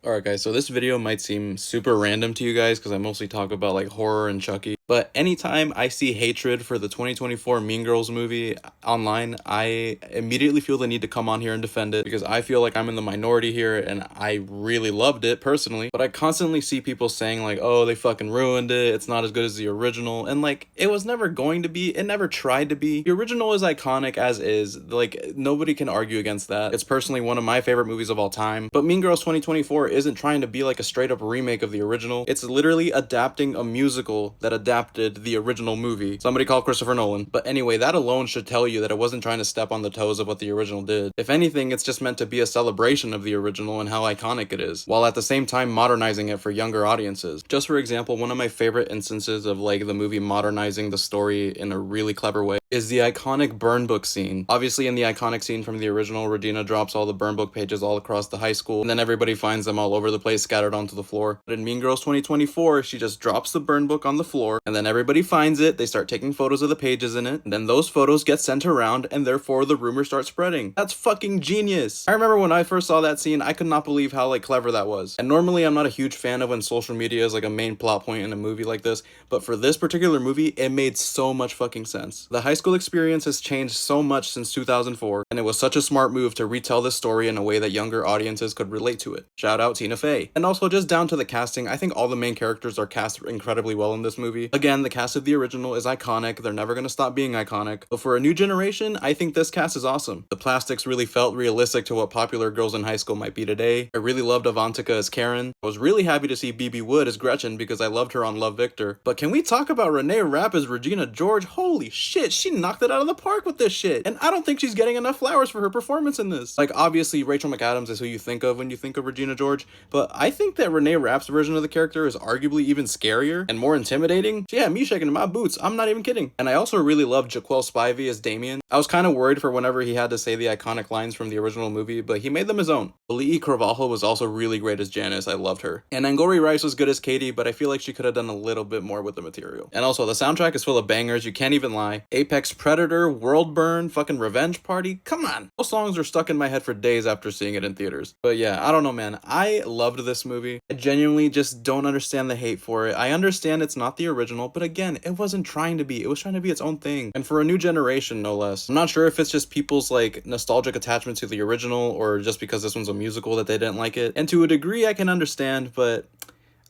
Alright guys, so this video might seem super random to you guys because I mostly talk about like horror and Chucky, but anytime I see hatred for the 2024 Mean Girls movie online, I immediately feel the need to come on here and defend it because I feel like I'm in the minority here and I really loved it personally, but I constantly see people saying like, oh, they fucking ruined it, it's not as good as the original, and like, it was never going to be, it never tried to be. The original is iconic as is, like, nobody can argue against that. It's personally one of my favorite movies of all time, but Mean Girls 2024 isn't trying to be like a straight up remake of the original. It's literally adapting a musical that adapted the original movie. Somebody called Christopher Nolan. But anyway, that alone should tell you that it wasn't trying to step on the toes of what the original did. If anything, it's just meant to be a celebration of the original and how iconic it is, while at the same time modernizing it for younger audiences. Just for example, one of my favorite instances of like the movie modernizing the story in a really clever way is the iconic burn book scene. Obviously, in the iconic scene from the original, Regina drops all the burn book pages all across the high school, and then everybody finds them all over the place scattered onto the floor. But in Mean Girls 2024, she just drops the burn book on the floor, and then everybody finds it, they start taking photos of the pages in it, and then those photos get sent around, and therefore the rumors start spreading. That's fucking genius! I remember when I first saw that scene, I could not believe how like clever that was. And normally I'm not a huge fan of when social media is like a main plot point in a movie like this, but for this particular movie, it made so much fucking sense. The high school experience has changed so much since 2004, and it was such a smart move to retell this story in a way that younger audiences could relate to it. Shout out Tina Fey. And also just down to the casting, I think all the main characters are cast incredibly well in this movie. Again, the cast of the original is iconic, they're never gonna stop being iconic, but for a new generation, I think this cast is awesome. The plastics really felt realistic to what popular girls in high school might be today. I really loved Avantika as Karen. I was really happy to see BB Wood as Gretchen because I loved her on Love Victor. But can we talk about Renee Rapp as Regina George? Holy shit, she knocked it out of the park with this shit, and I don't think she's getting enough flowers for her performance in this. Like, obviously Rachel McAdams is who you think of when you think of Regina George, but I think that Renee Rapp's version of the character is arguably even scarier and more intimidating. She had me shaking in my boots, I'm not even kidding. And I also really loved Jaquel Spivey as Damien. I was kind of worried for whenever he had to say the iconic lines from the original movie, but he made them his own. Ali'i Carvalho was also really great as Janice, I loved her. And Angourie Rice was good as Katie, but I feel like she could have done a little bit more with the material. And also, the soundtrack is full of bangers, you can't even lie. Apex Predator, World Burn, fucking Revenge Party, come on! Those songs are stuck in my head for days after seeing it in theaters. But yeah, I don't know, man. I loved this movie. I genuinely just don't understand the hate for it. I understand it's not the original, but again, it wasn't trying to be. It was trying to be its own thing. And for a new generation, no less. I'm not sure if it's just people's like nostalgic attachment to the original or just because this one's a musical that they didn't like it. And to a degree, I can understand, but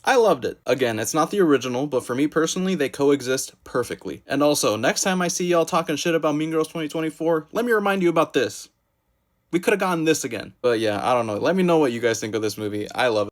I loved it. Again, it's not the original, but for me personally, they coexist perfectly. And also, next time I see y'all talking shit about Mean Girls 2024, let me remind you about this. We could have gotten this again. But yeah, I don't know. Let me know what you guys think of this movie. I love it.